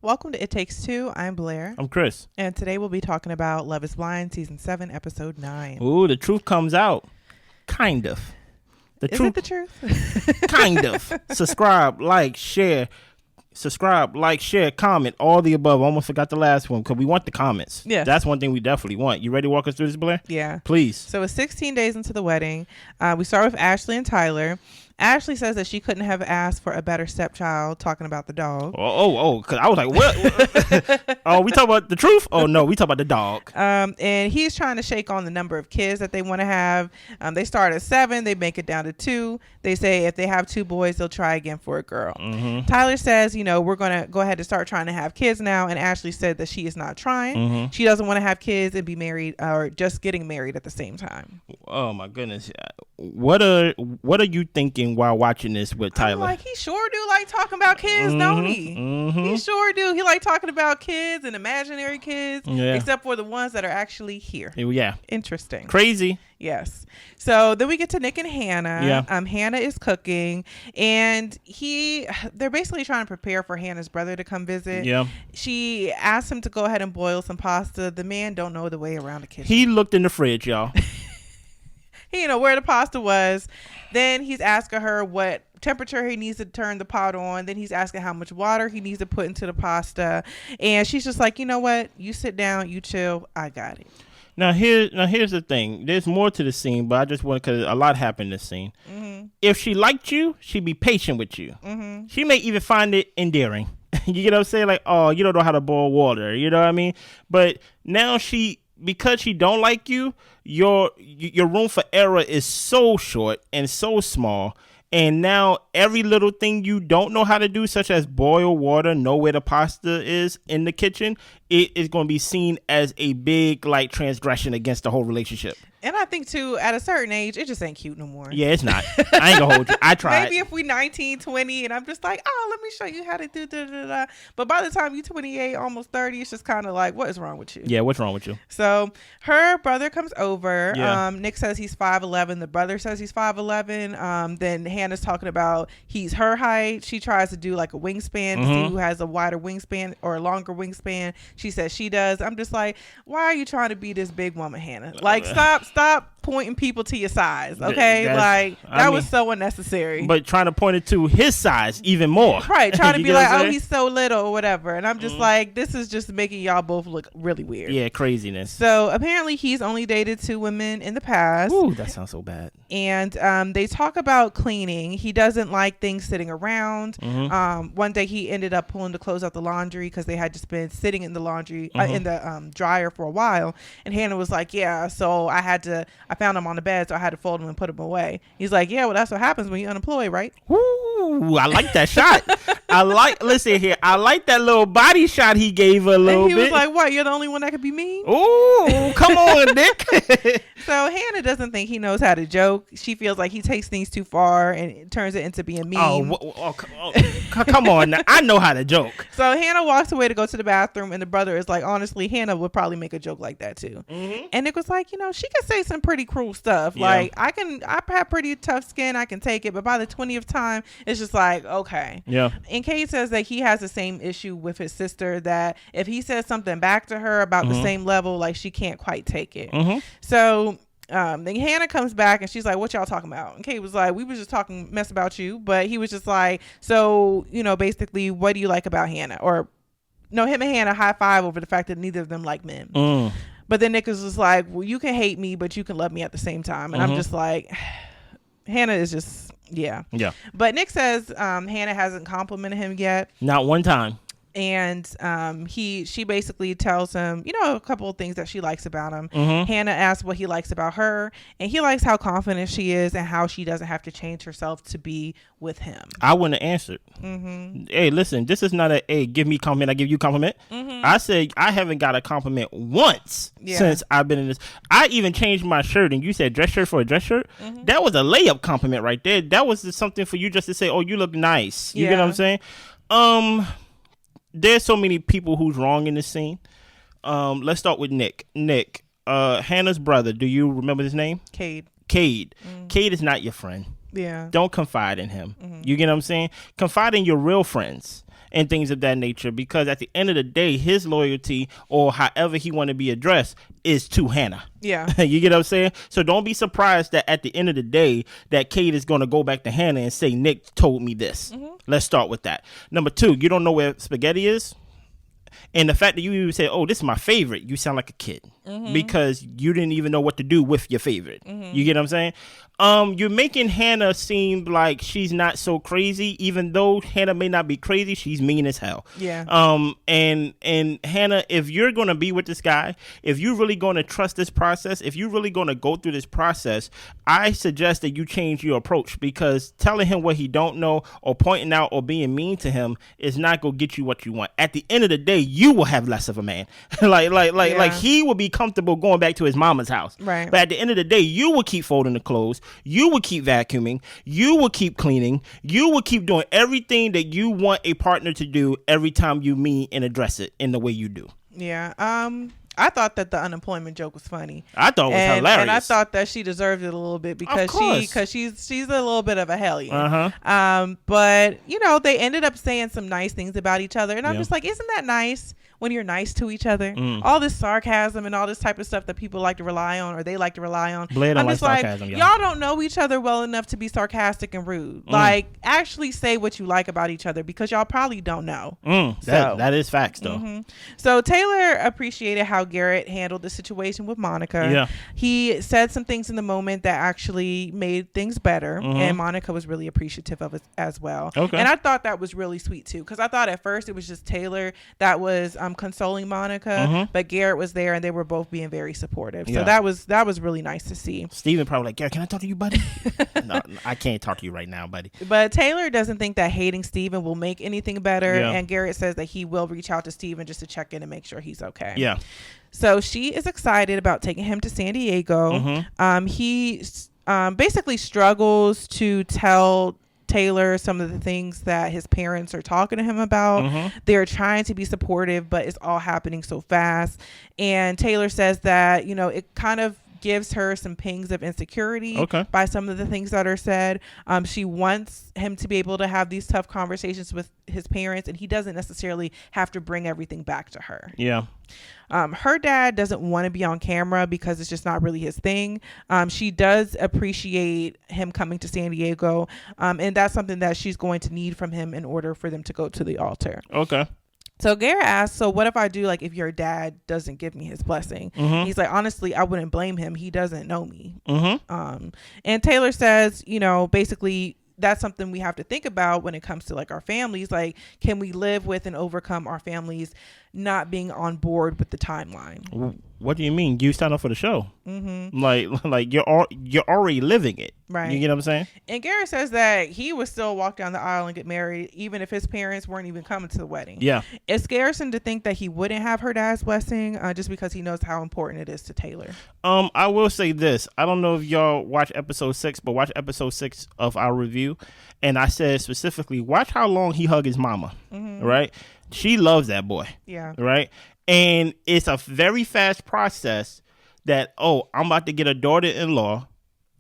Welcome to It Takes Two. I'm Blair. I'm Chris. And today we'll be talking about Love is Blind, Season 7, Episode 9. Ooh, the truth comes out. Kind of. Is it the truth? Kind of. Subscribe, like, share. Subscribe, like, share, comment, all the above. I almost forgot the last one because we want the comments. Yeah. That's one thing we definitely want. You ready to walk us through this, Blair? Yeah. Please. So it's 16 days into the wedding. We start with Ashley and Tyler. Ashley says that she couldn't have asked for a better stepchild, talking about the dog. Because I was like, what? Oh, we talk about the truth? Oh, no, we talk about the dog. And he's trying to shake on the number of kids that they want to have. They start at 7. They make it down to 2. They say if they have 2 boys, they'll try again for a girl. Mm-hmm. Tyler says, we're going to go ahead and start trying to have kids now. And Ashley said that she is not trying. Mm-hmm. She doesn't want to have kids and be married or just getting married at the same time. Oh, my goodness. What are you thinking while watching this with Tyler? I'm like, he sure do like talking about kids, don't he? Mm-hmm. He sure do. He like talking about kids and imaginary kids, yeah. except for the ones that are actually here. Yeah. Interesting. Crazy. Yes. So then we get to Nick and Hannah. Yeah. Hannah is cooking, and they're basically trying to prepare for Hannah's brother to come visit. Yeah. She asked him to go ahead and boil some pasta. The man don't know the way around the kitchen. He looked in the fridge, y'all. He didn't know where the pasta was. Then he's asking her what temperature he needs to turn the pot on. Then he's asking how much water he needs to put into the pasta. And she's just like, you know what? You sit down, you chill. I got it. Now here's the thing. There's more to the scene, but I just want because a lot happened in this scene. Mm-hmm. If she liked you, she'd be patient with you. Mm-hmm. She may even find it endearing. You get what I'm saying? Like, oh, you don't know how to boil water. You know what I mean? But now because she don't like you, your room for error is so short and so small. And now every little thing you don't know how to do, such as boil water, know where the pasta is in the kitchen, it is going to be seen as a big transgression against the whole relationship. And I think, too, at a certain age, it just ain't cute no more. Yeah, it's not. I ain't going to hold you. I tried. Maybe if we 19, 20, and I'm just like, oh, let me show you how to do da-da-da-da. But by the time you're 28, almost 30, it's just kind of like, what is wrong with you? Yeah, what's wrong with you? So her brother comes over. Yeah. Nick says he's 5'11". The brother says he's 5'11". Then Hannah's talking about he's her height. She tries to do like a wingspan to see who has a wider wingspan or a longer wingspan. She says she does. I'm just like, why are you trying to be this big woman, Hannah? Like, stop pointing people to your size, okay? That was so unnecessary. But trying to point it to his size even more. Right, trying to be like, oh, he's so little or whatever. And I'm just like, this is just making y'all both look really weird. Yeah, craziness. So apparently he's only dated 2 women in the past. Ooh, that sounds so bad. And they talk about cleaning. He doesn't like things sitting around. Mm-hmm. One day he ended up pulling the clothes out the laundry because they had just been sitting in the laundry in the dryer for a while. And Hannah was like, yeah, so I found them on the bed, so I had to fold them and put them away. He's like, yeah, well, that's what happens when you're unemployed, right? Ooh, I like that shot. Listen here, I like that little body shot he gave her a little bit. And he was like, what, you're the only one that could be mean? Ooh, come on, Nick. So Hannah doesn't think he knows how to joke. She feels like he takes things too far and it turns it into being mean. Come on. Now. I know how to joke. So Hannah walks away to go to the bathroom, and the brother is like, honestly, Hannah would probably make a joke like that too. Mm-hmm. And Nick was like, she can say some pretty cruel stuff. Yeah. Like, I have pretty tough skin. I can take it. But by the 20th time, it's just like, okay. Yeah. And Cade says that he has the same issue with his sister, that if he says something back to her about the same level, like, she can't quite take it. Mm-hmm. So then Hannah comes back and she's like, what y'all talking about? And Kate was like, we were just talking mess about you. But he was just like, so, basically, what do you like about Hannah? Or no, him and Hannah high five over the fact that neither of them like men. But then Nick is just like, well, you can hate me, but you can love me at the same time. And I'm just like, Hannah is just, yeah. But Nick says Hannah hasn't complimented him yet. Not one time. And she basically tells him, a couple of things that she likes about him. Hannah asks what he likes about her, and he likes how confident she is and how she doesn't have to change herself to be with him. I wouldn't have answered. Hey, listen, this is not give me compliment, I give you compliment. I said I haven't got a compliment once since I've been in this. I even changed my shirt, and you said dress shirt for a dress shirt. That was a layup compliment right there. That was just something for you just to say, oh, you look nice. You get what I'm saying? There's so many people who's wrong in this scene. Let's start with Nick. Nick, Hannah's brother. Do you remember his name? Cade. Cade is not your friend. Yeah. Don't confide in him. You get what I'm saying? Confide in your real friends. and things of that nature, because at the end of the day, his loyalty or however he want to be addressed is to Hannah. Yeah. You get what I'm saying? So don't be surprised that at the end of the day that Kate is going to go back to Hannah and say, Nick told me this. Let's start with that. Number 2, you don't know where Spaghetti is. And the fact that you even say, oh, this is my favorite, you sound like a kid because you didn't even know what to do with your favorite. You get what I'm saying? You're making Hannah seem like she's not so crazy, even though Hannah may not be crazy. She's mean as hell. Yeah. And Hannah, if you're going to be with this guy, if you're really going to trust this process, if you're really going to go through this process, I suggest that you change your approach, because telling him what he don't know or pointing out or being mean to him is not going to get you what you want. At the end of the day, you will have less of a man. Like he will be comfortable going back to his mama's house. Right. But at the end of the day, you will keep folding the clothes. You will keep vacuuming. You will keep cleaning. You will keep doing everything that you want a partner to do every time you meet and address it in the way you do. Yeah. I thought that the unemployment joke was funny. I thought it was hilarious. And I thought that she deserved it a little bit because she's a little bit of a hellion. But they ended up saying some nice things about each other, and I'm just like, isn't that nice? When you're nice to each other, all this sarcasm and all this type of stuff that people like to rely on, or they like to rely on. I'm just like, sarcasm, y'all don't know each other well enough to be sarcastic and rude. Like, actually say what you like about each other, because y'all probably don't know. That is facts, though. So Taylor appreciated how Garrett handled the situation with Monica. Yeah. He said some things in the moment that actually made things better, and Monica was really appreciative of it as well. Okay. And I thought that was really sweet too, because I thought at first it was just Taylor that was consoling Monica, but Garrett was there and they were both being very supportive. So that was really nice to see. Steven probably like, Garrett, can I talk to you, buddy? No, I can't talk to you right now, buddy. But Taylor doesn't think that hating Steven will make anything better, and Garrett says that he will reach out to Steven just to check in and make sure he's okay. Yeah. So she is excited about taking him to San Diego. He basically struggles to tell Taylor some of the things that his parents are talking to him about. They're trying to be supportive, but it's all happening so fast. And Taylor says that, it kind of gives her some pings of insecurity by some of the things that are said. She wants him to be able to have these tough conversations with his parents, and he doesn't necessarily have to bring everything back to her. Yeah. Her dad doesn't want to be on camera because it's just not really his thing. She does appreciate him coming to San Diego, and that's something that she's going to need from him in order for them to go to the altar. Okay. So Garrett asks, so what if I do, like, if your dad doesn't give me his blessing? He's like, honestly, I wouldn't blame him. He doesn't know me. And Taylor says, basically, that's something we have to think about when it comes to like our families. Like, can we live with and overcome our families not being on board with the timeline? What do you mean? You signed up for the show. Like you're already living it. Right. You get what I'm saying? And Garrett says that he would still walk down the aisle and get married even if his parents weren't even coming to the wedding. Yeah. It scares him to think that he wouldn't have her dad's blessing just because he knows how important it is to Taylor. I will say this. I don't know if y'all watch episode 6, but watch episode 6 of our review. And I said specifically, watch how long he hugged his mama. Right? She loves that boy. Yeah. Right? And it's a very fast process that, I'm about to get a daughter-in-law.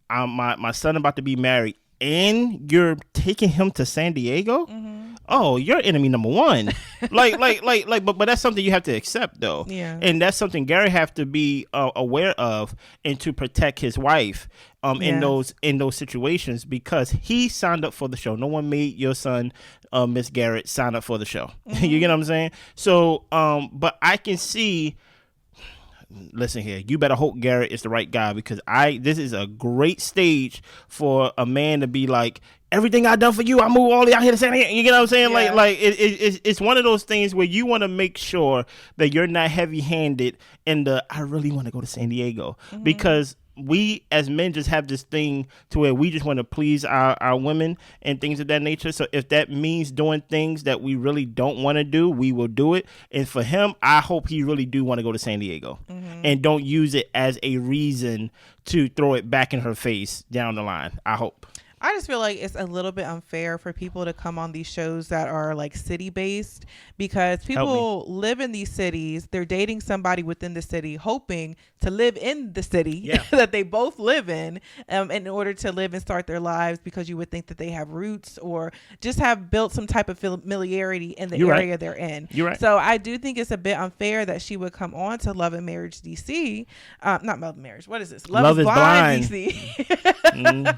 My son about to be married. And you're taking him to San Diego? Oh, you're enemy number one. But that's something you have to accept, though. Yeah. And that's something Gary have to be aware of and to protect his wife in those situations, because he signed up for the show. No one made your son, Miss Garrett, sign up for the show. You get what I'm saying? So, but I can see. Listen here, you better hope Garrett is the right guy, because this is a great stage for a man to be like, everything I done for you, I move all the way out here to San Diego. You get what I'm saying? Yeah. It's one of those things where you want to make sure that you're not heavy-handed in I really want to go to San Diego, because we as men just have this thing to where we just want to please our women and things of that nature. So if that means doing things that we really don't want to do, we will do it. And for him, I hope he really do want to go to San Diego and don't use it as a reason to throw it back in her face down the line. I hope. I just feel like it's a little bit unfair for people to come on these shows that are like city based, because people live in these cities. They're dating somebody within the city, hoping to live in the city that they both live in order to live and start their lives, because you would think that they have roots or just have built some type of familiarity in the area they're in. You're right. So I do think it's a bit unfair that she would come on to Love and Marriage DC. Not Love and Marriage. What is this? Love is Blind DC.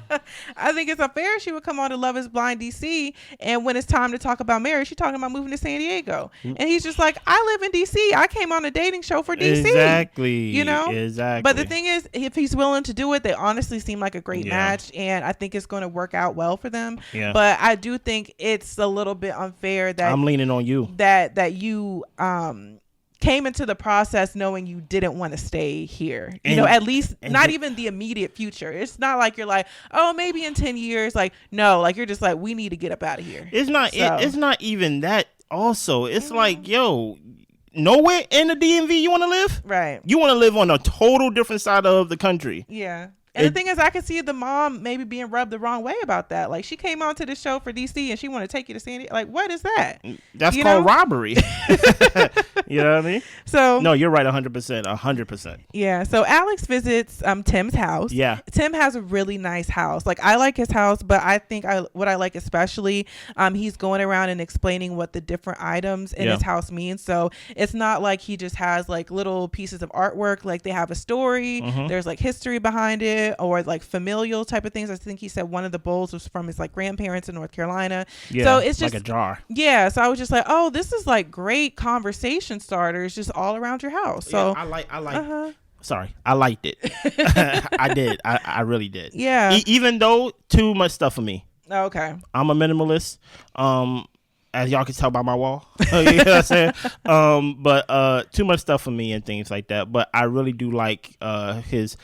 I think it's unfair she would come on to Love is Blind DC, and when it's time to talk about marriage, she's talking about moving to San Diego. And he's just like, I live in DC. I came on a dating show for DC. Exactly. You know? Exactly. But the thing is, if he's willing to do it, they honestly seem like a great match, and I think it's going to work out well for them. Yeah. But I do think it's a little bit unfair that I'm leaning on you. That you came into the process knowing you didn't want to stay here. You know, at least not even the immediate future. It's not like you're like, oh, maybe in 10 years. Like, no, like you're just like, we need to get up out of here. It's not. It's not even that. Also, it's like, yo, nowhere in the DMV you want to live. Right. You want to live on a total different side of the country. Yeah. And the thing is, I can see the mom maybe being rubbed the wrong way about that. Like, she came onto the show for DC and she wanted to take you to San Diego. Like, what is that? That's called robbery. You know what I mean? So no, you're right, 100%, 100%. Yeah. So Alex visits Tim's house. Yeah. Tim has a really nice house. Like, I like his house, but I think what I like especially, he's going around and explaining what the different items in his house mean. So it's not like he just has like little pieces of artwork. Like, they have a story. There's like history behind it. Or like familial type of things. I think he said one of the bowls was from his like grandparents in North Carolina. Yeah, so it's just like a jar. Yeah, so I was just like, oh, this is like great conversation starters just all around your house. So I like. Sorry, I liked it. I did. I really did. Yeah. Even though too much stuff for me. Okay. I'm a minimalist. As y'all can tell by my wall. You know what I'm saying? But too much stuff for me and things like that. But I really do like his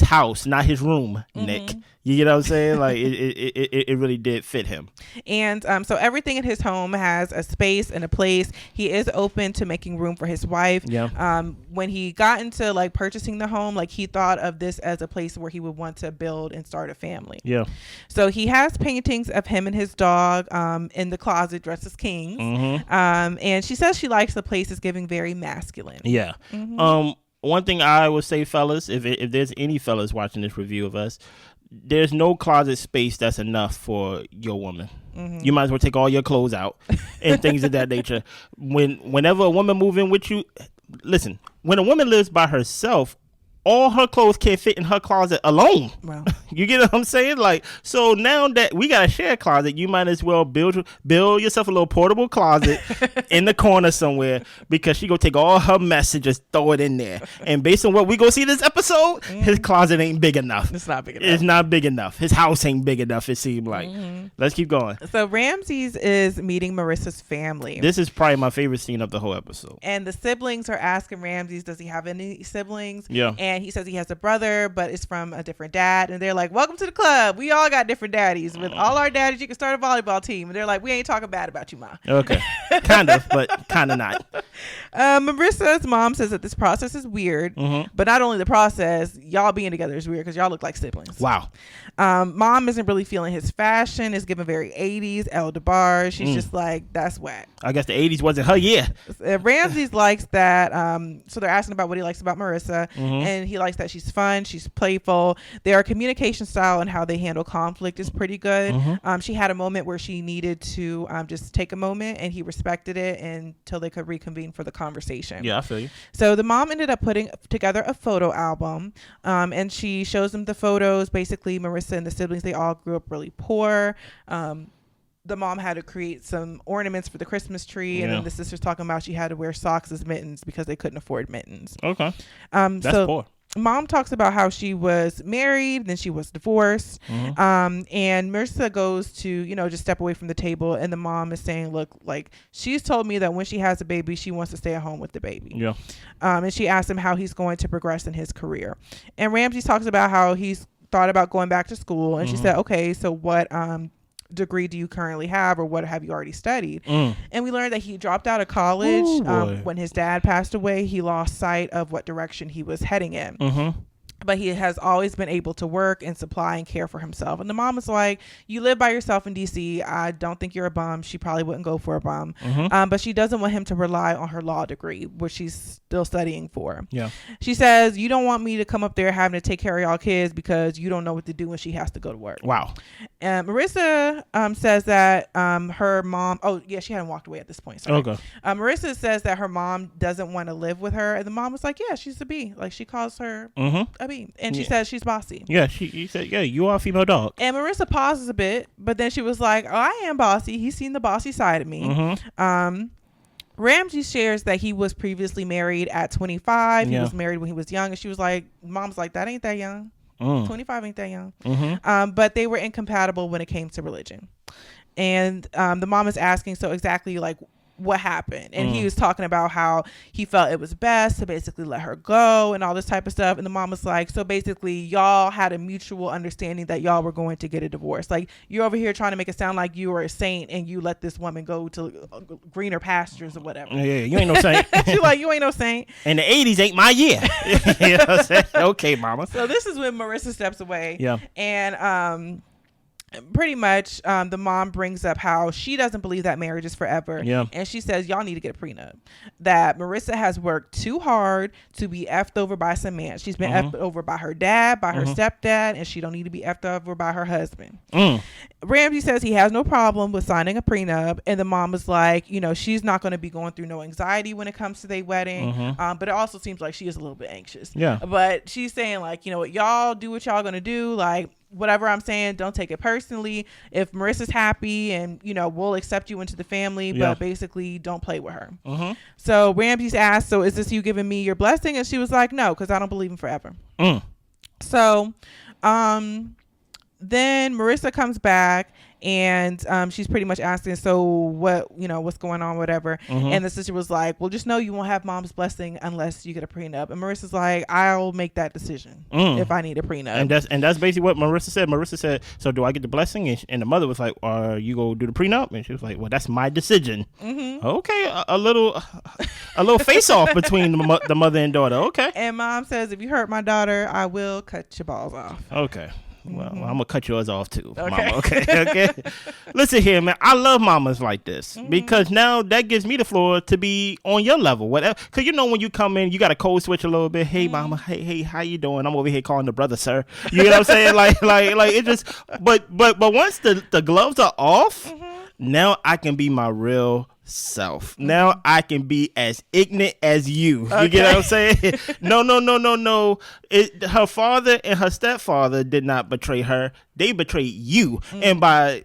house, not his room, Nick. You get what I'm saying? Like it really did fit him. And so everything in his home has a space and a place. He is open to making room for his wife. Yeah. When he got into like purchasing the home, like he thought of this as a place where he would want to build and start a family. Yeah. So he has paintings of him and his dog in the closet dressed as kings. And she says she likes the place. It's giving very masculine. Yeah. One thing I would say, fellas, if there's any fellas watching this review of us, there's no closet space that's enough for your woman. You might as well take all your clothes out and things of that nature. Whenever a woman move in with you, listen, when a woman lives by herself, all her clothes can't fit in her closet alone. Wow. You get what I'm saying? Like, so now that we got a shared closet, you might as well build yourself a little portable closet in the corner somewhere, because she gonna take all her mess and just throw it in there. And based on what we gonna see this episode, his closet ain't big enough. It's not big enough. It's not big enough. His house ain't big enough, it seemed like. Let's keep going. So Ramsay's is meeting Marissa's family. This is probably my favorite scene of the whole episode. And the siblings are asking Ramsay's, does he have any siblings? Yeah. And he says he has a brother, but it's from a different dad. And they're like, welcome to the club. We all got different daddies. With all our daddies, you can start a volleyball team. And they're like, we ain't talking bad about you, Ma. Okay. Kind of, but kind of not. Marissa's mom says that this process is weird, but not only the process, y'all being together is weird because y'all look like siblings. Wow. Mom isn't really feeling his fashion. It's giving very 80s, El DeBar. She's just like, that's whack. I guess the 80s wasn't her year. Ramsay's likes that. So they're asking about what he likes about Marissa, and he likes that she's fun, she's playful. Their communication style and how they handle conflict is pretty good. She had a moment where she needed to just take a moment, and he respected it until they could reconvene for the conversation. Yeah, I feel you. So the mom ended up putting together a photo album, and she shows them the photos. Basically, Marissa and the siblings, they all grew up really poor. The mom had to create some ornaments for the Christmas tree, and then the sister's talking about she had to wear socks as mittens because they couldn't afford mittens. Okay. That's poor. Mom talks about how she was married, then she was divorced. And Marissa goes to, just step away from the table. And the mom is saying, look, like, she's told me that when she has a baby, she wants to stay at home with the baby. Yeah. And she asked him how he's going to progress in his career. And Ramsay talks about how he's thought about going back to school. And she said, okay, so what degree do you currently have, or what have you already studied? And we learned that he dropped out of college when his dad passed away. He lost sight of what direction he was heading in. but he has always been able to work and supply and care for himself. And the mom is like, you live by yourself in DC. I don't think you're a bum. She probably wouldn't go for a bum. But she doesn't want him to rely on her law degree, which she's still studying for. Yeah. She says, you don't want me to come up there having to take care of y'all kids because you don't know what to do when she has to go to work. Wow. And Marissa says that her mom, she hadn't walked away at this point. Sorry. Okay. Marissa says that her mom doesn't want to live with her. And the mom was like, yeah, she's a B. Like, she calls her a B. And she says she's bossy. Yeah, she said, yeah, you are a female dog. And Marissa pauses a bit, but then she was like, oh, I am bossy. He's seen the bossy side of me. Ramsay shares that he was previously married at 25. He was married when he was young. And she was like, mom's like, that ain't that young. 25 ain't that young. But they were incompatible when it came to religion. And the mom is asking, so exactly like what happened? And he was talking about how he felt it was best to basically let her go and all this type of stuff. And the mom was like, so basically y'all had a mutual understanding that y'all were going to get a divorce. Like, you're over here trying to make it sound like you were a saint and you let this woman go to greener pastures or whatever. Yeah, you ain't no saint. She's like, you ain't no saint. And the 80s ain't my year. You know what I'm saying? Okay, mama. So this is when Marissa steps away. Yeah. And pretty much the mom brings up how she doesn't believe that marriage is forever. Yeah. And she says, y'all need to get a prenup. That Marissa has worked too hard to be effed over by some man. She's been effed over by her dad, by her stepdad, and she don't need to be effed over by her husband. Ramsay says he has no problem with signing a prenup. And the mom is like, you know, she's not going to be going through no anxiety when it comes to their wedding. But it also seems like she is a little bit anxious. Yeah. But she's saying, like, you know what, y'all do what y'all going to do. Like, whatever I'm saying, don't take it personally. If Marissa's happy, and you know, we'll accept you into the family, but basically don't play with her. So Ramsay asked, so is this you giving me your blessing? And she was like, no, because I don't believe in forever. So then Marissa comes back, and she's pretty much asking, so what, you know, what's going on, whatever. And the sister was like, well, just know you won't have mom's blessing unless you get a prenup. And Marissa's like, I'll make that decision if I need a prenup. And that's basically what Marissa said. Marissa said, so do I get the blessing? And the mother was like, you go do the prenup? And she was like, well, that's my decision. Okay, a little face off between the mother and daughter. Okay. And mom says, if you hurt my daughter, I will cut your balls off. Okay. Well, I'm gonna cut yours off too, mama. Okay. Listen here, man. I love mamas like this because now that gives me the floor to be on your level, whatever. Because you know when you come in, you got to code switch a little bit. Hey, mama. Hey, how you doing? I'm over here calling the brother, sir. You know what I'm saying? like it just. But once the gloves are off, now I can be my real self. Now I can be as ignorant as you. You get what I'm saying? No. Her father and her stepfather did not betray her. They betrayed you, and by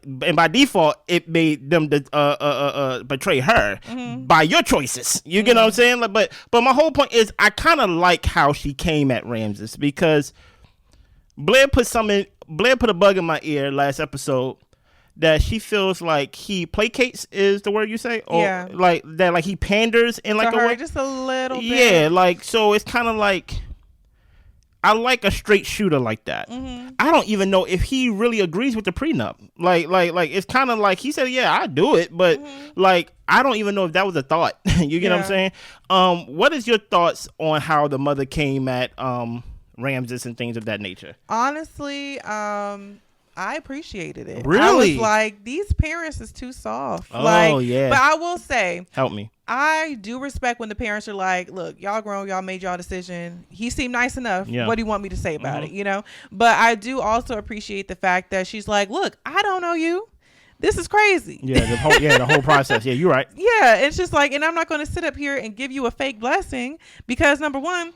default, it made them betray her by your choices. You get what I'm saying? Like, but my whole point is, I kind of like how she came at Ramses because Blair put a bug in my ear last episode. That she feels like he placates is the word you say, or like that, like he panders in like to a her, way, just a little bit. Yeah, like so it's kind of like I like a straight shooter like that. I don't even know if he really agrees with the prenup. Like it's kind of like he said, yeah, I do it, but like I don't even know if that was a thought. You get what I'm saying? What is your thoughts on how the mother came at Ramses and things of that nature? Honestly, I appreciated it. Really? I was like, these parents is too soft. Oh, yeah. But I will say, help me. I do respect when the parents are like, look, y'all grown, y'all made y'all decision. He seemed nice enough. Yeah. What do you want me to say about it? You know? But I do also appreciate the fact that she's like, look, I don't know you. This is crazy. Yeah, the whole process. Yeah, you're right. Yeah, it's just like, and I'm not going to sit up here and give you a fake blessing because number one,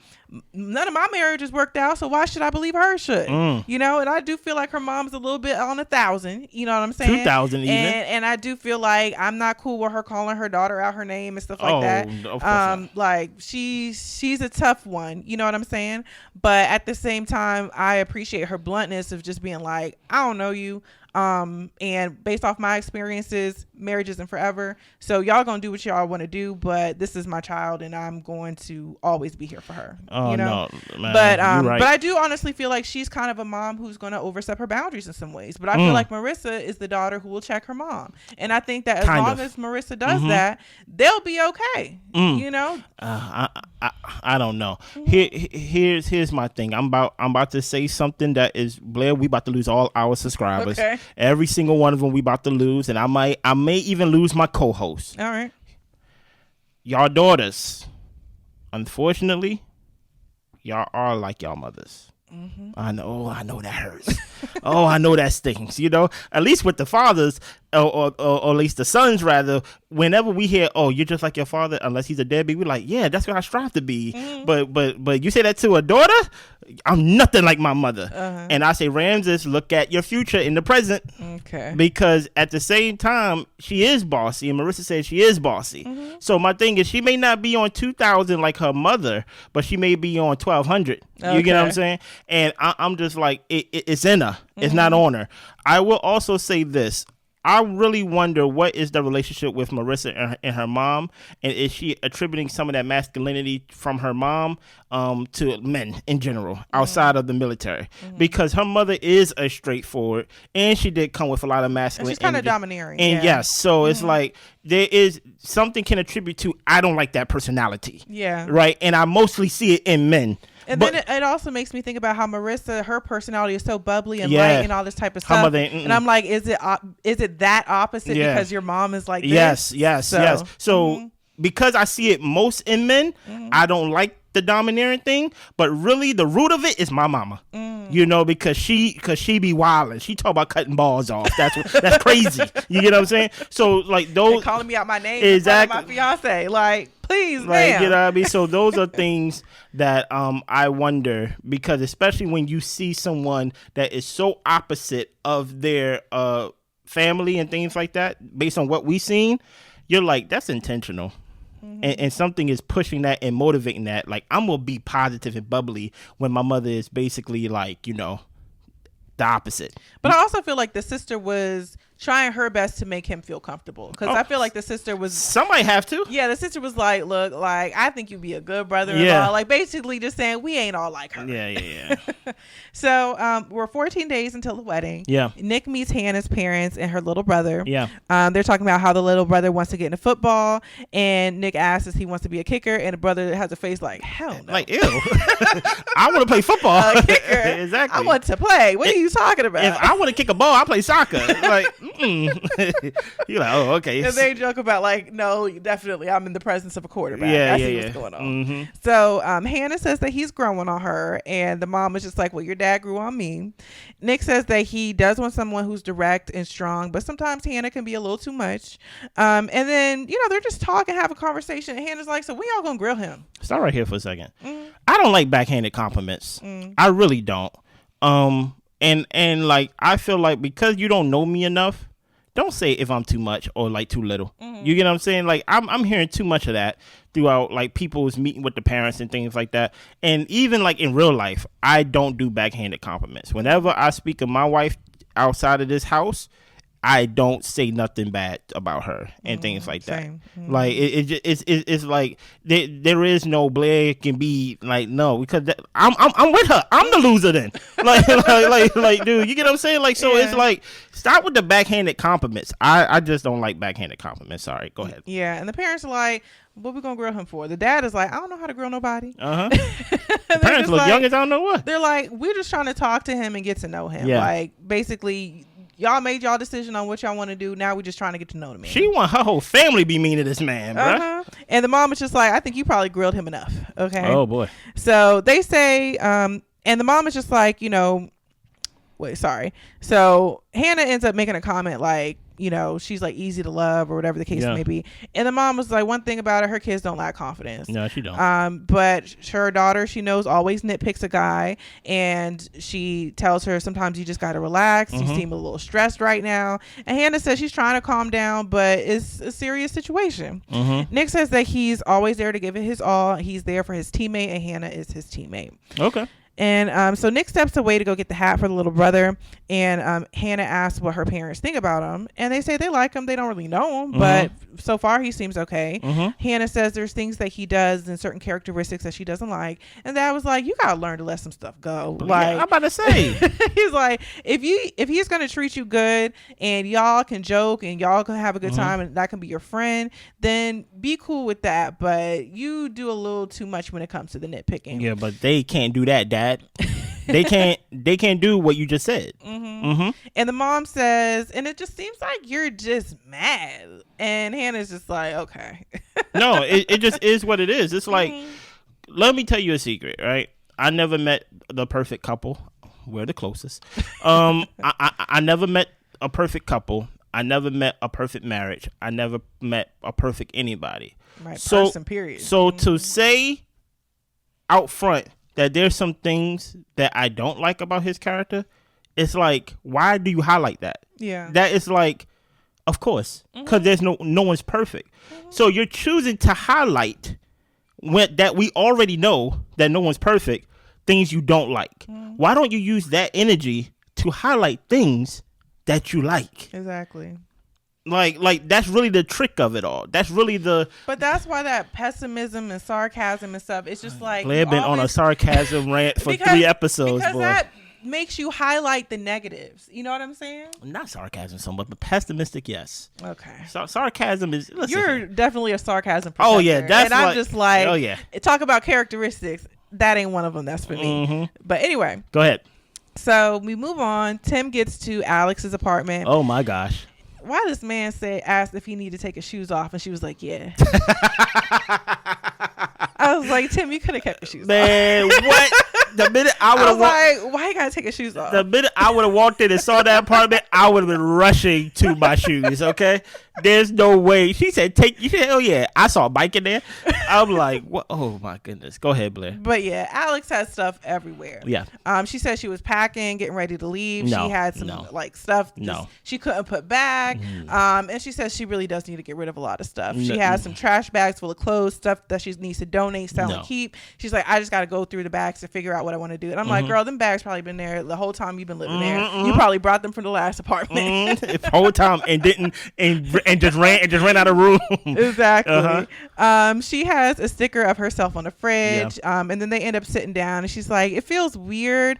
none of my marriages worked out, so why should I believe her should? You know, and I do feel like her mom's a little bit on 1,000. You know what I'm saying? 2,000 even. And I do feel like I'm not cool with her calling her daughter out her name and stuff like that. Of course not. Like she's a tough one. You know what I'm saying? But at the same time, I appreciate her bluntness of just being like, I don't know you. And based off my experiences, marriage isn't forever. So y'all gonna do what y'all want to do, but this is my child, and I'm going to always be here for her. Oh, you know? No, man, but right. but I do honestly feel like she's kind of a mom who's gonna overstep her boundaries in some ways. But I feel like Marissa is the daughter who will check her mom, and I think that as long as Marissa does that, they'll be okay. You know. I don't know. Here's my thing. I'm about to say something that is, Blair, we about to lose all our subscribers. Okay. Every single one of them we about to lose, and I may even lose my co-host. All right. Y'all daughters, unfortunately, y'all are like y'all mothers. I know that hurts. I know that stings. You know, at least with the fathers, or at least the sons, rather. Whenever we hear, "Oh, you're just like your father," unless he's a deadbeat, we're like, "Yeah, that's what I strive to be." But you say that to a daughter, I'm nothing like my mother. And I say, Ramses, look at your future in the present. Okay. Because at the same time, she is bossy, and Marissa said she is bossy. So my thing is, she may not be on 2,000 like her mother, but she may be on 1,200. You get what I'm saying? And I'm just like, it's in her. It's not on her. I will also say this. I really wonder what is the relationship with Marissa and her mom, and is she attributing some of that masculinity from her mom to men in general outside of the military? Because her mother is a straightforward, and she did come with a lot of masculine. And she's kind of domineering. And yes, so it's like there is something can attribute to, I don't like that personality. Yeah. Right, and I mostly see it in men. And then it also makes me think about how Marissa, her personality is so bubbly and light and all this type of stuff. And I'm like, is it that opposite because your mom is like this? Yes. So because I see it most in men, I don't like the domineering thing, but really the root of it is my mama. You know, because she be wilding. She talk about cutting balls off. That's crazy. You get what I'm saying? So like those, they're calling me out my name exactly. In front of my fiance, like, please, like, ma'am. you know what I mean? So those are things that I wonder, because especially when you see someone that is so opposite of their family and things like that, based on what we've seen, you're like, that's intentional. And something is pushing that and motivating that. Like, I'm gonna be positive and bubbly when my mother is basically like, you know, the opposite. But I also feel like the sister was trying her best to make him feel comfortable, because I feel like the sister was, somebody have to. Yeah, the sister was like, look, like, I think you'd be a good brother-in-law. Like, basically just saying we ain't all like her. Yeah. So we're 14 days until the wedding. Nick meets Hannah's parents and her little brother. They're talking about how the little brother wants to get into football, and Nick asks if he wants to be a kicker, and the brother has a face like, hell no. Like, ew. I want to play football. A kicker? Exactly. I want to play. What are you talking about? If I want to kick a ball, I play soccer. Like, you're like, oh, okay. And they joke about like, no, definitely, I'm in the presence of a quarterback. I see what's going on. So Hannah says that he's growing on her, and the mom is just like, well, your dad grew on me. Nick says that he does want someone who's direct and strong, but sometimes Hannah can be a little too much. And then, you know, they're just talking, have a conversation, and Hannah's like, so when y'all gonna grill him? Stop right here for a second. I don't like backhanded compliments. I really don't. And like, I feel like because you don't know me enough, don't say if I'm too much or like too little. You get what I'm saying? Like, I'm hearing too much of that throughout, like, people's meeting with the parents and things like that. And even like in real life, I don't do backhanded compliments. Whenever I speak of my wife outside of this house, I don't say nothing bad about her and things like that. Like, it's like there is no Blair can be like, no, because I'm with her. I'm the loser then. like, dude, you get what I'm saying? Like, so it's like, stop with the backhanded compliments. I just don't like backhanded compliments. Sorry, go ahead. Yeah, and the parents are like, what we gonna grill him for? The dad is like, I don't know how to grill nobody. The parents look like, young as I don't know what. They're like, we're just trying to talk to him and get to know him. Like, basically, y'all made y'all decision on what y'all want to do. Now we're just trying to get to know the man. She want her whole family be mean to this man, bro. And the mom is just like, I think you probably grilled him enough. Okay. Oh boy. So they say, and the mom is just like, you know, wait, sorry. So Hannah ends up making a comment like, you know, she's like easy to love or whatever the case may be. And the mom was like, one thing about her kids don't lack confidence. No, she don't. But her daughter, she knows, always nitpicks a guy, and she tells her sometimes you just got to relax. You seem a little stressed right now. And Hannah says she's trying to calm down, but it's a serious situation. Nick says that he's always there to give it his all. He's there for his teammate, and Hannah is his teammate. Okay. And so Nick steps away to go get the hat for the little brother. And Hannah asks what her parents think about him. And they say they like him. They don't really know him. But so far, he seems okay. Hannah says there's things that he does and certain characteristics that she doesn't like. And Dad was like, you got to learn to let some stuff go. Like, I'm about to say. He's like, if he's going to treat you good and y'all can joke and y'all can have a good time and that can be your friend, then be cool with that. But you do a little too much when it comes to the nitpicking. Yeah, but they can't do that, Dad. They can't do what you just said. And the mom says, and it just seems like you're just mad. And Hannah's just like, okay. No, it just is what it is. It's like, let me tell you a secret, right? I never met the perfect couple. We're the closest. I never met a perfect couple. I never met a perfect marriage. I never met a perfect anybody. Right, person, period. So to say out front that there's some things that I don't like about his character, it's like, why do you highlight that? Yeah. That is like, of course, because there's no one's perfect. So you're choosing to highlight that we already know that no one's perfect, things you don't like. Why don't you use that energy to highlight things that you like? Exactly. Like that's really the trick of it all. That's really But that's why that pessimism and sarcasm and stuff, it's just like Blair been on a sarcasm rant for 3 episodes, because boy. that makes you highlight the negatives. You know what I'm saying? Not sarcasm so much, but pessimistic, yes. Okay. Sarcasm is. You're definitely a sarcasm professor. Oh yeah, that's. And I'm just like, oh yeah. Talk about characteristics. That ain't one of them. That's for me. But anyway, go ahead. So we move on. Tim gets to Alex's apartment. Oh my gosh. Why this man asked if he needed to take his shoes off, and she was like, yeah. I was like, Tim, you could have kept your shoes off. Man, what? The minute I would have like, why you gotta take your shoes off? The minute I would have walked in and saw that apartment, I would have been rushing to my shoes. Okay, there's no way. She said, "Take." You said, "Oh yeah," I saw a bike in there. I'm like, "What? Oh my goodness." Go ahead, Blair. But yeah, Alex has stuff everywhere. Yeah. She said she was packing, getting ready to leave. She had some like stuff she couldn't put back. And she says she really does need to get rid of a lot of stuff. She has some trash bags full of clothes, stuff that she needs to donate, sell, and keep. She's like, I just got to go through the bags to figure out what I want to do. And I'm like, girl, them bags probably been there the whole time you've been living there. You probably brought them from the last apartment. The whole time and didn't and just ran out of room. Exactly. She has a sticker of herself on the fridge. And then they end up sitting down and she's like, it feels weird.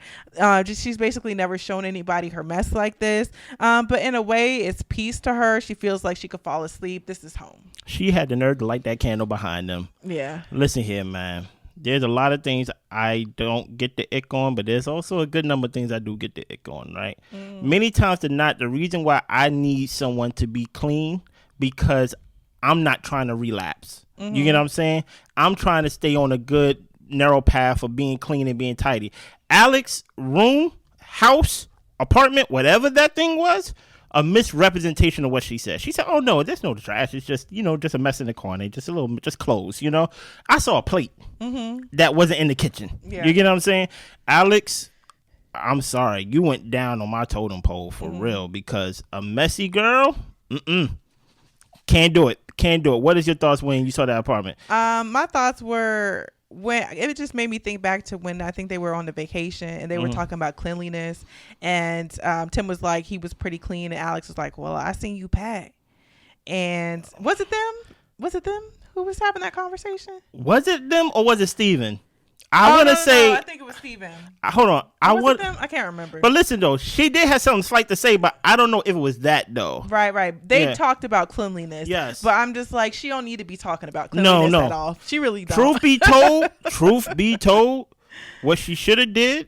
She's basically never shown anybody her mess like this. But in a way, it's peace to her. She feels like she could fall asleep. This is home. She had the nerve to light that candle behind them. Yeah. Listen here, man. There's a lot of things I don't get the ick on, but there's also a good number of things I do get the ick on, right? Many times than not, the reason why I need someone to be clean because I'm not trying to relapse. You get what I'm saying? I'm trying to stay on a good, narrow path of being clean and being tidy. Alex's room, house, apartment, whatever that thing was, a misrepresentation of what she said. She said, oh no, there's no trash. It's just, just a mess in the corner. Just a little, just clothes, I saw a plate that wasn't in the kitchen. Yeah. You get what I'm saying? Alex, I'm sorry. You went down on my totem pole for real because a messy girl, can't do it. Can't do it. What is your thoughts when you saw that apartment? My thoughts were, when it just made me think back to when I think they were on the vacation and they were talking about cleanliness, and Tim was like he was pretty clean and Alex was like, well, I seen you pack. And was it them who was having that conversation? Was it them or was it Steven? I want to say. No, I think it was Steven. Hold on. I can't remember. But listen though, she did have something slight to say, but I don't know if it was that though. Right. They talked about cleanliness. Yes. But I'm just like, she don't need to be talking about cleanliness at all. She really don't. Truth be told, what she should have did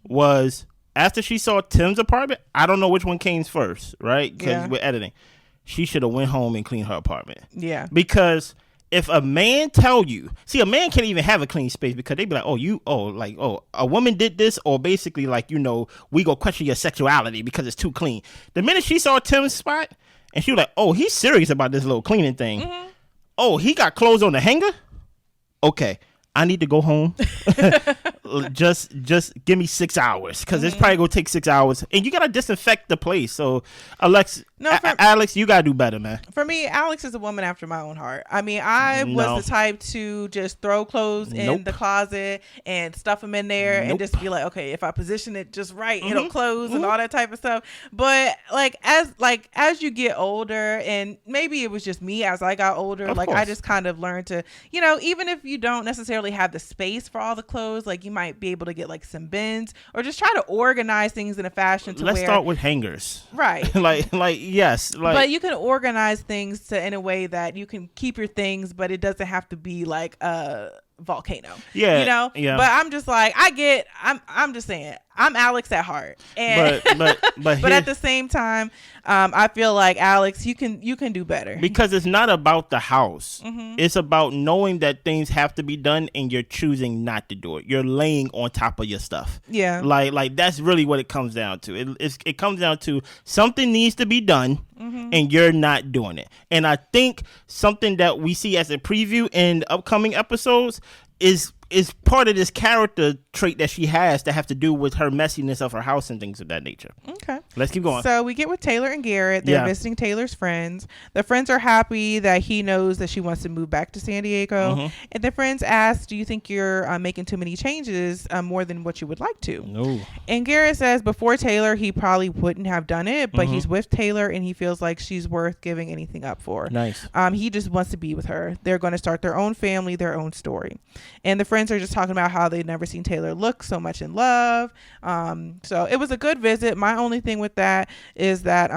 was after she saw Tim's apartment. I don't know which one came first, right? Because we're editing. She should have went home and cleaned her apartment. Yeah. Because if a man tell you, a man can't even have a clean space because they be like, a woman did this, or basically we go question your sexuality because it's too clean. The minute she saw Tim's spot and she was like, oh, he's serious about this little cleaning thing. Oh, he got clothes on the hanger? Okay, I need to go home. just give me 6 hours, because it's probably gonna take 6 hours, and you gotta disinfect the place. So Alex, you gotta do better, man. For me, Alex is a woman after my own heart. I mean, I was the type to just throw clothes in the closet and stuff them in there and just be like, okay, if I position it just right, it'll close and all that type of stuff. But as you get older, and maybe it was just me as I got older, I just kind of learned to, even if you don't necessarily have the space for all the clothes, like you might be able to get like some bins, or just try to organize things in a fashion to Let's start with hangers. Right. Yes. But you can organize things in a way that you can keep your things, but it doesn't have to be like a volcano. Yeah. But I'm just like, I'm just saying, I'm Alex at heart. And but at the same time, I feel like, Alex, you can do better, because it's not about the house. It's about knowing that things have to be done and you're choosing not to do it. You're laying on top of your stuff. Yeah. Like that's really what it comes down to. It comes down to something needs to be done and you're not doing it. And I think something that we see as a preview in upcoming episodes is part of this character trait that she has to have to do with her messiness of her house and things of that nature. Okay. Let's keep going. So we get with Taylor and Garrett. They're visiting Taylor's friends. The friends are happy that he knows that she wants to move back to San Diego. And the friends ask, do you think you're making too many changes, more than what you would like to? No. And Garrett says before Taylor, he probably wouldn't have done it, but he's with Taylor and he feels like she's worth giving anything up for. Nice. He just wants to be with her. They're going to start their own family, their own story. And the friends are just talking about how they'd never seen Taylor look so much in love. So it was a good visit. My only thing with that is that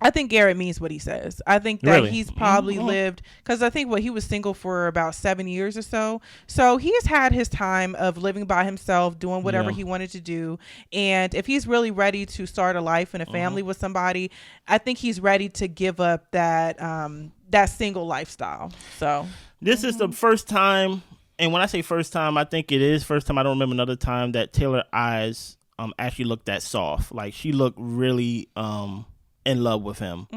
I think Garrett means what he says. I think that he's probably lived, because I think he was single for about 7 years or so. So he's had his time of living by himself, doing whatever he wanted to do. And if he's really ready to start a life and a family with somebody, I think he's ready to give up that single lifestyle. So this is the first time. And when I say first time, I think it is first time. I don't remember another time that Taylor's eyes actually looked that soft. Like, she looked really in love with him.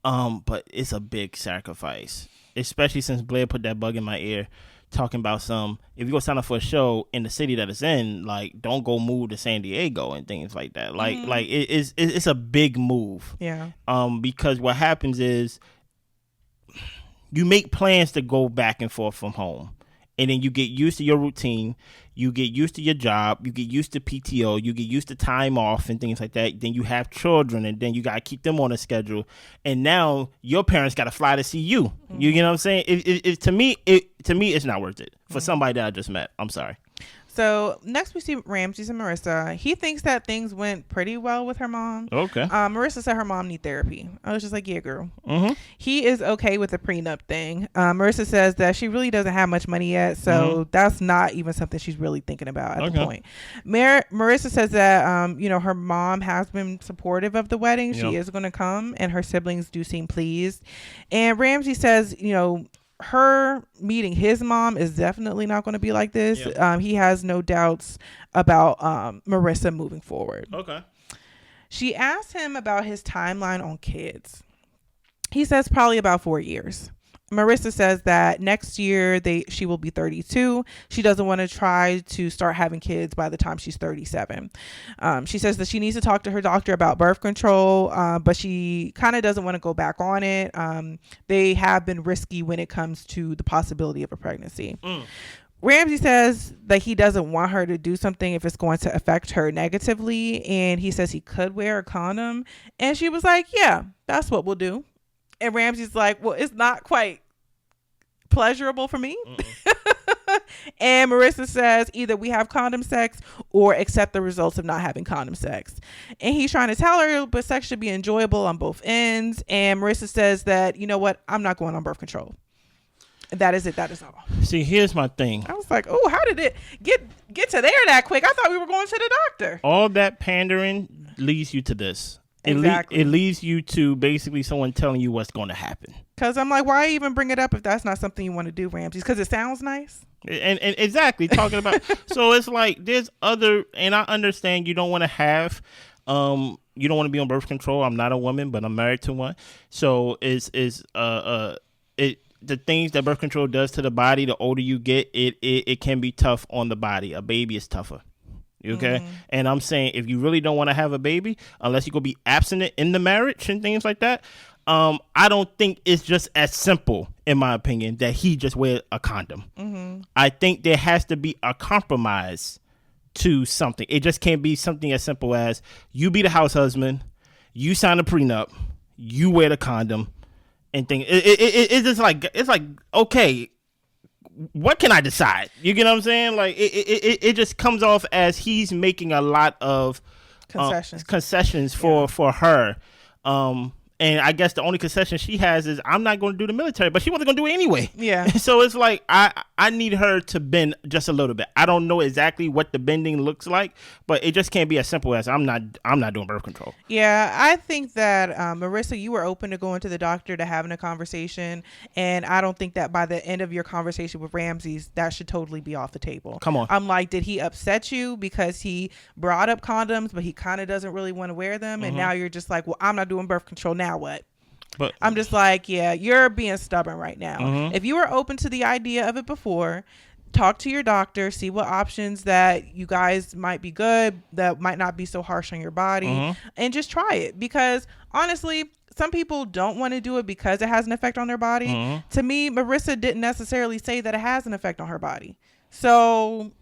But it's a big sacrifice, especially since Blair put that bug in my ear talking about if you go sign up for a show in the city that it's in, like, don't go move to San Diego and things like that. Like it's a big move. Yeah. Because what happens is you make plans to go back and forth from home. And then you get used to your routine, you get used to your job, you get used to PTO, you get used to time off and things like that. Then you have children, and then you got to keep them on a schedule. And now your parents got to fly to see you. You get what I'm saying? To me, it's not worth it for somebody that I just met. I'm sorry. So next we see Ramsay and Marissa. He thinks that things went pretty well with her mom. Okay. Marissa said her mom need therapy. I was just like, yeah, girl. He is okay with the prenup thing. Marissa says that she really doesn't have much money yet, so that's not even something she's really thinking about at the point. Marissa says that her mom has been supportive of the wedding. She is going to come, and her siblings do seem pleased. And Ramsay says, her meeting his mom is definitely not going to be like this. He has no doubts about Marissa moving forward. Okay. She asked him about his timeline on kids. He says probably about 4 years. Marissa says that next year she will be 32. She doesn't want to try to start having kids by the time she's 37. She says that she needs to talk to her doctor about birth control, but she kind of doesn't want to go back on it. They have been risky when it comes to the possibility of a pregnancy. Ramsay says that he doesn't want her to do something if it's going to affect her negatively, and he says he could wear a condom. And she was like, yeah, that's what we'll do. And Ramsay's like, well, it's not quite pleasurable for me. And Marissa says either we have condom sex or accept the results of not having condom sex. And he's trying to tell her, but sex should be enjoyable on both ends. And Marissa says that, you know what, I'm not going on birth control. That is it. That is all. See, here's my thing. I was like, oh, how did it get to there that quick? I thought we were going to the doctor. All that pandering leads you to this. Exactly. It leads you to basically someone telling you what's going to happen. Because I'm like, why even bring it up if that's not something you want to do, Ramsay? Because it sounds nice. And exactly talking about. So it's like there's other, and I understand you don't want to have, you don't want to be on birth control. I'm not a woman, but I'm married to one. So the things that birth control does to the body, the older you get, it can be tough on the body. A baby is tougher. Okay. And I'm saying, if you really don't want to have a baby, unless you're going to be abstinent in the marriage and things like that, I don't think it's just as simple, in my opinion, that he just wear a condom. I think there has to be a compromise to something. It just can't be something as simple as you be the house husband, you sign a prenup, you wear the condom, and things. It's just like, it's like, okay, what can I decide? You get what I'm saying? Like it just comes off as he's making a lot of concessions for her. And I guess the only concession she has is, I'm not going to do the military, but she wasn't going to do it anyway. Yeah. So it's like, I need her to bend just a little bit. I don't know exactly what the bending looks like, but it just can't be as simple as, I'm not doing birth control. Yeah, I think that Marissa, you were open to going to the doctor, to having a conversation, and I don't think that by the end of your conversation with Ramsay's, that should totally be off the table. Come on. I'm like, did he upset you because he brought up condoms, but he kind of doesn't really want to wear them, and now you're just like, well, I'm not doing birth control now. What? But I'm just like, yeah, you're being stubborn right now. If you were open to the idea of it before, talk to your doctor, see what options that you guys might be good, that might not be so harsh on your body, and just try it. Because honestly, some people don't want to do it because it has an effect on their body. To me, Marissa didn't necessarily say that it has an effect on her body. So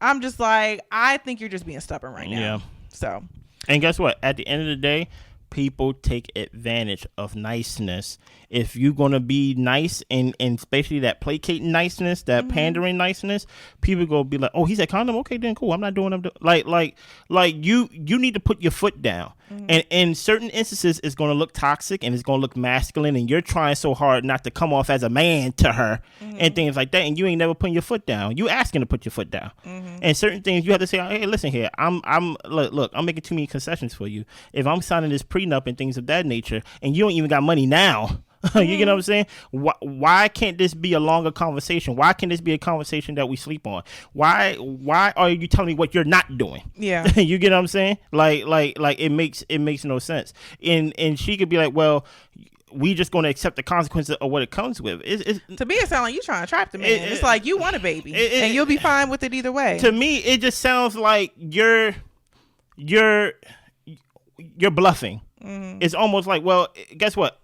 I'm just like, I think you're just being stubborn right now. Yeah. So. And guess what? At the end of the day, people take advantage of niceness. If you're going to be nice, and especially that placating niceness, that pandering niceness, people go be like, oh, he said condom? Okay, then cool. I'm not doing them. Like you need to put your foot down. And in certain instances, it's going to look toxic and it's going to look masculine, and you're trying so hard not to come off as a man to her and things like that, and you ain't never putting your foot down. You asking to put your foot down. And certain things you have to say, hey, listen here, look, I'm making too many concessions for you. If I'm signing this prenup and things of that nature, and you don't even got money now, you get what I'm saying? Why can't this be a longer conversation? Why can't this be a conversation that we sleep on? Why are you telling me what you're not doing? Yeah. You get what I'm saying? Like it makes no sense. And she could be like, well, we just going to accept the consequences of what it comes with. To me, it sounds like you trying to trap the man. It's like you want a baby, and you'll be fine with it either way. To me, it just sounds like you're bluffing. It's almost like, well, guess what?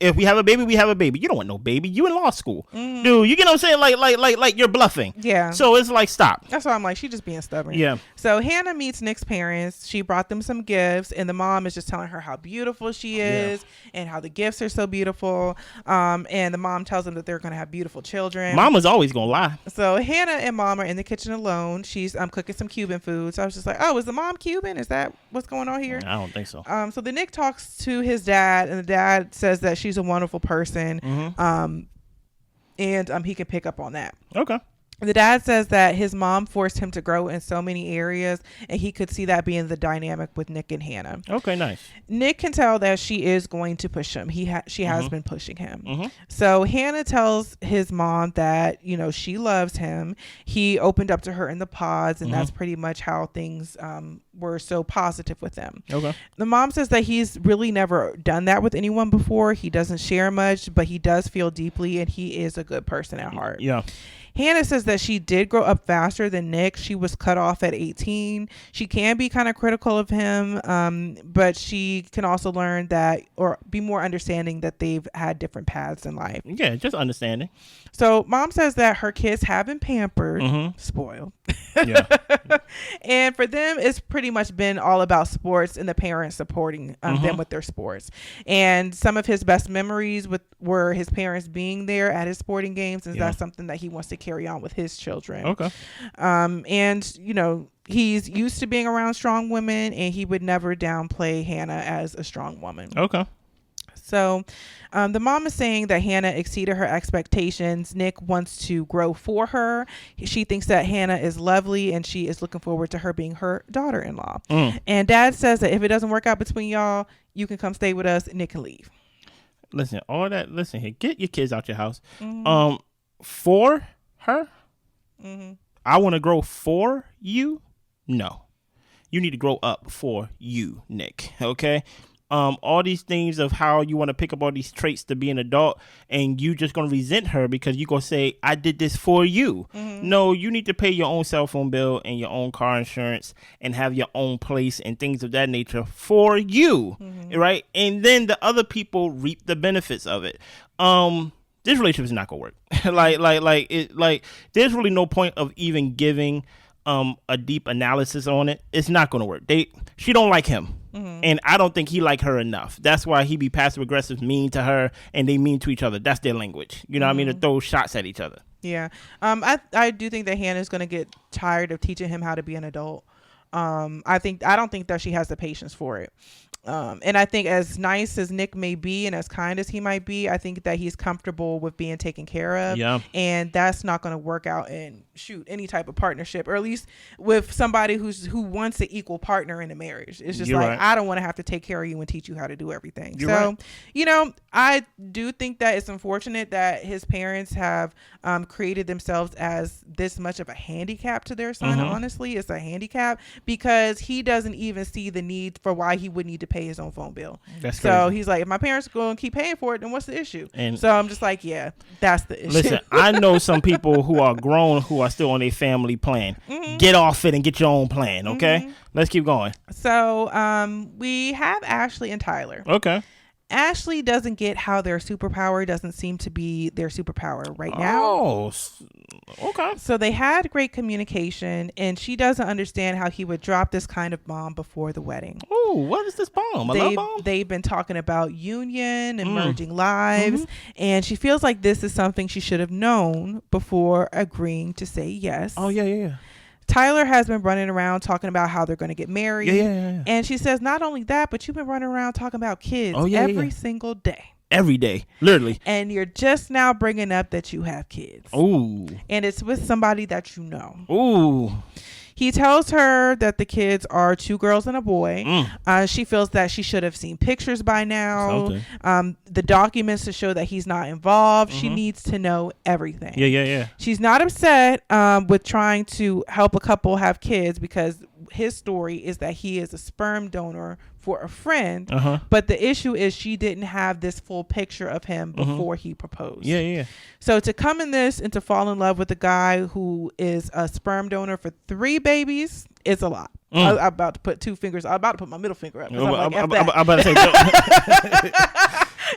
If we have a baby, we have a baby. You don't want no baby. You in law school. Dude, you get what I'm saying? Like you're bluffing. Yeah. So it's like, stop. That's why I'm like, she's just being stubborn. Yeah. So Hannah meets Nick's parents. She brought them some gifts, and the mom is just telling her how beautiful she is and how the gifts are so beautiful. And the mom tells them that they're going to have beautiful children. Mama's always going to lie. So Hannah and mom are in the kitchen alone. She's cooking some Cuban food. So I was just like, oh, is the mom Cuban? Is that what's going on here? I don't think so. So then Nick talks to his dad, and the dad says that she's a wonderful person. And he can pick up on that. Okay. The dad says that his mom forced him to grow in so many areas, and he could see that being the dynamic with Nick and Hannah. Okay, nice. Nick can tell that she is going to push him. She has been pushing him. So Hannah tells his mom that, she loves him. He opened up to her in the pods, and that's pretty much how things were so positive with them. Okay. The mom says that he's really never done that with anyone before. He doesn't share much, but he does feel deeply, and he is a good person at heart. Yeah. Hannah says that she did grow up faster than Nick. She was cut off at 18. She can be kind of critical of him, but she can also learn that, or be more understanding that they've had different paths in life. Yeah, just understanding. So mom says that her kids have been pampered, spoiled. Yeah. And for them, it's pretty much been all about sports and the parents supporting them with their sports. And some of his best memories were his parents being there at his sporting games, and that's something that he wants to carry on with his children. Okay. And he's used to being around strong women, and he would never downplay Hannah as a strong woman. Okay. So the mom is saying that Hannah exceeded her expectations. Nick wants to grow for her. She thinks that Hannah is lovely, and she is looking forward to her being her daughter-in-law. And dad says that if it doesn't work out between y'all, you can come stay with us, and Nick can leave. Listen here, get your kids out your house. For her, I want to grow for you. No, you need to grow up for you, Nick. Okay. all these things of how you want to pick up all these traits to be an adult, and you just going to resent her because you going to say, I did this for you. No, you need to pay your own cell phone bill and your own car insurance and have your own place and things of that nature for you, right? And then the other people reap the benefits of it. This relationship is not going to work. There's really no point of even giving a deep analysis on it. It's not going to work. She don't like him. And I don't think he like her enough. That's why he be passive aggressive, mean to her, and they mean to each other. That's their language. You know what I mean? To throw shots at each other. Yeah. I do think that Hannah's going to get tired of teaching him how to be an adult. I don't think that she has the patience for it. And I think as nice as Nick may be and as kind as he might be, I think that he's comfortable with being taken care of. Yeah. And that's not going to work out in any type of partnership, or at least with somebody who wants an equal partner in a marriage. It's just You're like, right. I don't want to have to take care of you and teach you how to do everything. You're so, right. I do think that it's unfortunate that his parents have created themselves as this much of a handicap to their son. Honestly, it's a handicap because he doesn't even see the need for why he would need to pay his own phone bill. That's so crazy. He's like, if my parents are going to keep paying for it, then what's the issue? And so I'm just like, yeah, that's the issue. listen, I know some people who are grown who are still on a family plan. Get off it and get your own plan, okay? Let's keep going. So we have Ashley and Tyler. Okay. Ashley doesn't get how their superpower doesn't seem to be their superpower right now. Oh, okay. So they had great communication, and she doesn't understand how he would drop this kind of bomb before the wedding. Oh, what is this bomb? A love bomb? They've been talking about union and merging lives, and she feels like this is something she should have known before agreeing to say yes. Oh, yeah. Tyler has been running around talking about how they're going to get married. Yeah. And she says, not only that, but you've been running around talking about kids every single day. Every day, literally. And you're just now bringing up that you have kids. Ooh. And it's with somebody that you know. Ooh. He tells her that the kids are 2 girls and a boy. She feels that she should have seen pictures by now. The documents to show that he's not involved. She needs to know everything. Yeah. She's not upset with trying to help a couple have kids because his story is that he is a sperm donor for a friend. But the issue is she didn't have this full picture of him before he proposed. Yeah. So to come in this and to fall in love with a guy who is a sperm donor for 3 babies is a lot. I'm about to put 2 fingers. I'm about to put my middle finger up. I'm about to say.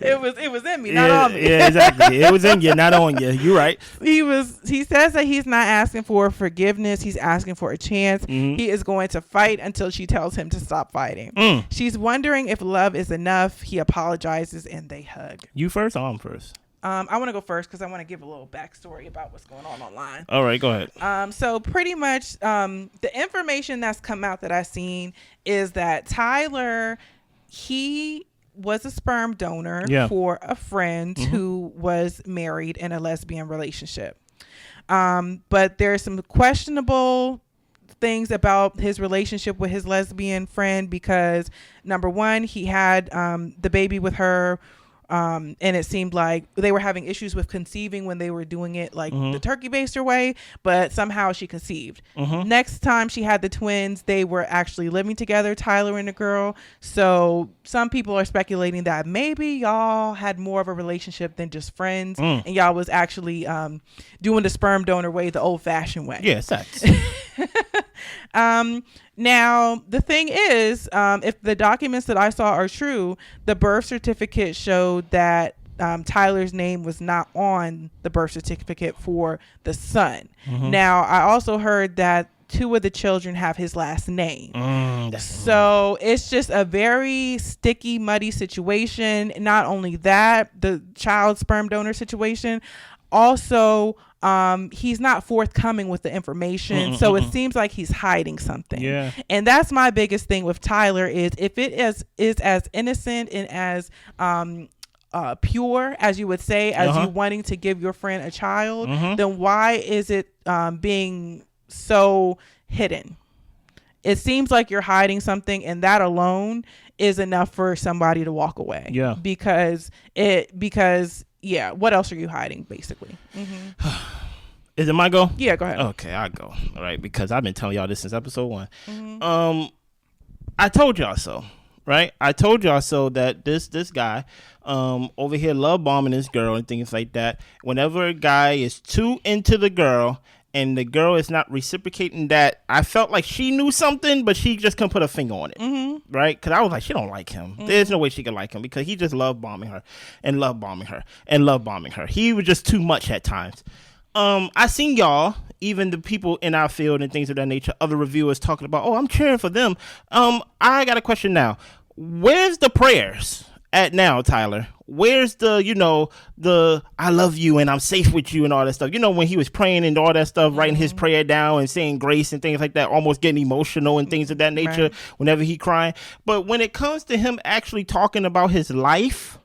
It was in me, not on me. Yeah, exactly. It was in you, not on you. You're right. He says that he's not asking for forgiveness. He's asking for a chance. He is going to fight until she tells him to stop fighting. She's wondering if love is enough. He apologizes and they hug. You first or I'm first? I want to go first because I want to give a little backstory about what's going on online. All right, go ahead. So pretty much the information that's come out that I've seen is that Tyler, he was a sperm donor for a friend who was married in a lesbian relationship. But there's some questionable things about his relationship with his lesbian friend because, number one, he had the baby with her. And it seemed like they were having issues with conceiving when they were doing it like the turkey baster way, but somehow she conceived. Next time she had the twins, they were actually living together, Tyler and the girl. So some people are speculating that maybe y'all had more of a relationship than just friends, and y'all was actually doing the sperm donor way, the old fashioned way. Yeah, sex. Now, the thing is, if the documents that I saw are true, the birth certificate showed that Tyler's name was not on the birth certificate for the son. Now, I also heard that 2 of the children have his last name. So it's just a very sticky, muddy situation. Not only that, the child sperm donor situation. Also, he's not forthcoming with the information. So it seems like he's hiding something. Yeah. And that's my biggest thing with Tyler is if it is as innocent and as pure as you would say, as you wanting to give your friend a child, then why is it being so hidden? It seems like you're hiding something, and that alone is enough for somebody to walk away. Yeah. Because what else are you hiding, basically? Is it my go? Yeah, go ahead. Okay, I go. All right, because I've been telling y'all this since episode 1. I told y'all so. right? I told y'all so that this guy over here love bombing this girl and things like that. Whenever a guy is too into the girl and the girl is not reciprocating that, I felt like she knew something, but she just couldn't put a finger on it, right? Because I was like, she don't like him. There's no way she could like him because he just love bombing her and love bombing her and love bombing her. He was just too much at times. I seen y'all, even the people in our field and things of that nature, other reviewers talking about, oh, I'm cheering for them. I got a question now. Where's the prayers at now, Tyler? Where's the, the I love you and I'm safe with you and all that stuff? When he was praying and all that stuff, writing his prayer down and saying grace and things like that, almost getting emotional and things of that nature, right, whenever he crying. But when it comes to him actually talking about his life,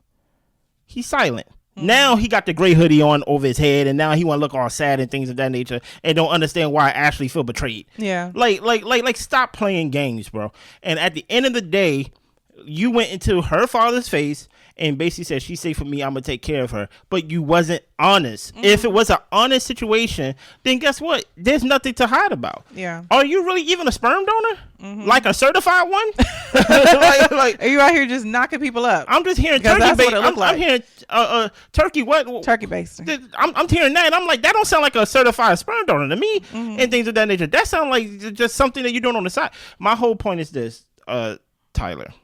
he's silent. Now he got the gray hoodie on over his head, and now he want to look all sad and things of that nature, and don't understand why I actually feel betrayed. Yeah, like stop playing games, bro. And at the end of the day, you went into her father's face and basically said, she's safe with me, I'm gonna take care of her. But you wasn't honest. If it was an honest situation, then guess what? There's nothing to hide about. Yeah. Are you really even a sperm donor? Like a certified one? Are you out here just knocking people up? I'm just hearing turkey base. I'm hearing turkey what? Turkey base. I'm hearing that, and I'm like, that don't sound like a certified sperm donor to me, and things of that nature. That sounds like just something that you're doing on the side. My whole point is this, Tyler.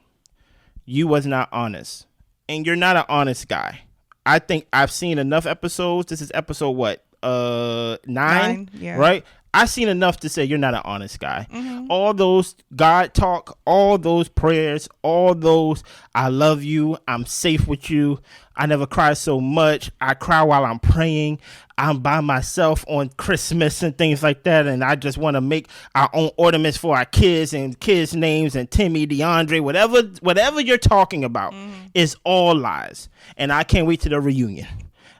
You was not honest. And you're not an honest guy. I think I've seen enough episodes. This is episode what? 9? Yeah. Right? I've seen enough to say you're not an honest guy. All those God talk, all those prayers, all those I love you, I'm safe with you, I never cry so much, I cry while I'm praying, I'm by myself on Christmas and things like that, and I just want to make our own ornaments for our kids and kids' names and Timmy, DeAndre, whatever you're talking about is all lies. And I can't wait to the reunion.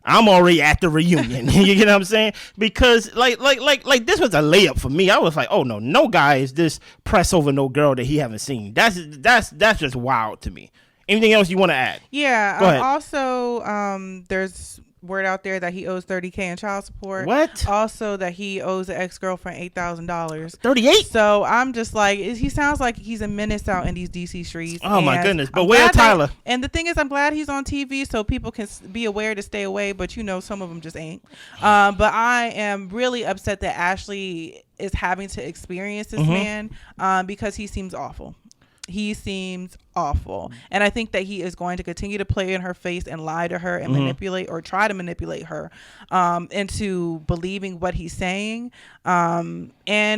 I'm already at the reunion. You get what I'm saying? Because like this was a layup for me. I was like, oh no guy is this press over no girl that he haven't seen. That's just wild to me. Anything else you want to add? Yeah. Go ahead. Also, there's word out there that he owes $30,000 in child support. What? Also, that he owes an ex-girlfriend $8,000. 38. So I'm just like, he sounds like he's a menace out in these DC streets. Oh my goodness! But where's Tyler? And the thing is, I'm glad he's on TV so people can be aware to stay away. But some of them just ain't. But I am really upset that Ashley is having to experience this man because he seems awful. He seems awful. And I think that he is going to continue to play in her face and lie to her and manipulate or try to manipulate her into believing what he's saying. And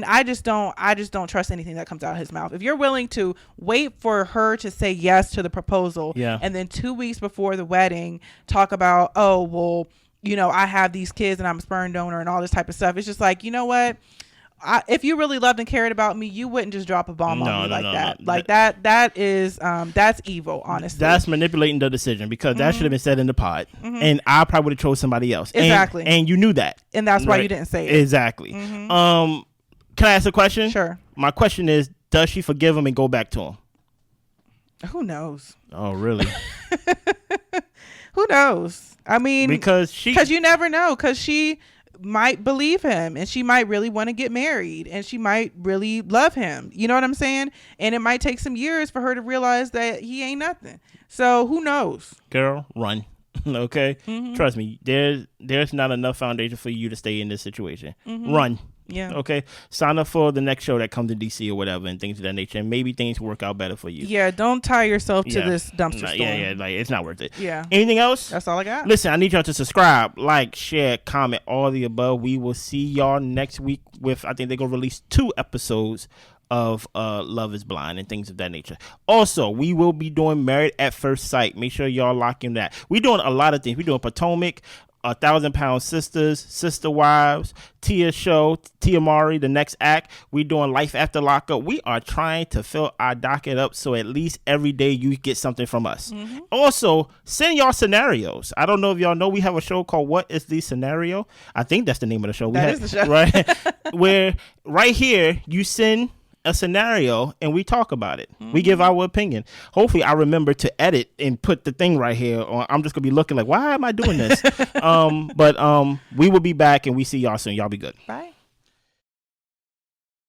I just don't trust anything that comes out of his mouth. If you're willing to wait for her to say yes to the proposal and then 2 weeks before the wedding talk about, oh, well, I have these kids and I'm a sperm donor and all this type of stuff. It's just like, you know what? If you really loved and cared about me, you wouldn't just drop a bomb on me like that. Like that is that's evil, honestly. That's manipulating the decision because that should have been said in the pod, and I probably would have chose somebody else. Exactly, and you knew that, and that's why you didn't say it. Exactly. Can I ask a question? Sure. My question is, does she forgive him and go back to him? Who knows? Oh, really? Who knows? I mean, because you never know. Because she might believe him and she might really want to get married and she might really love him. You know what I'm saying? And it might take some years for her to realize that he ain't nothing. So who knows? Girl, run. Okay? Trust me, there's not enough foundation for you to stay in this situation. Run. Yeah. Okay. Sign up for the next show that comes to DC or whatever and things of that nature. And maybe things work out better for you. Yeah. Don't tie yourself to this dumpster store. Yeah. Like, it's not worth it. Yeah. Anything else? That's all I got. Listen, I need y'all to subscribe, like, share, comment, all the above. We will see y'all next week with, I think they're going to release 2 episodes of Love is Blind and things of that nature. Also, we will be doing Married at First Sight. Make sure y'all lock in that. We're doing a lot of things. We're doing Potomac, 1,000-Pound Sisters, Sister Wives, Tia Show, Tia Mari, the next act. We're doing Life After Lockup. We are trying to fill our docket up so at least every day you get something from us. Also, send y'all scenarios. I don't know if y'all know we have a show called What Is the Scenario? I think that's the name of the show. That is the show. Right? Where right here you send a scenario and we talk about it. We give our opinion. Hopefully I remember to edit and put the thing right here, or I'm just gonna be looking like, why am I doing this? But we will be back and we see y'all soon. Y'all be good. Bye.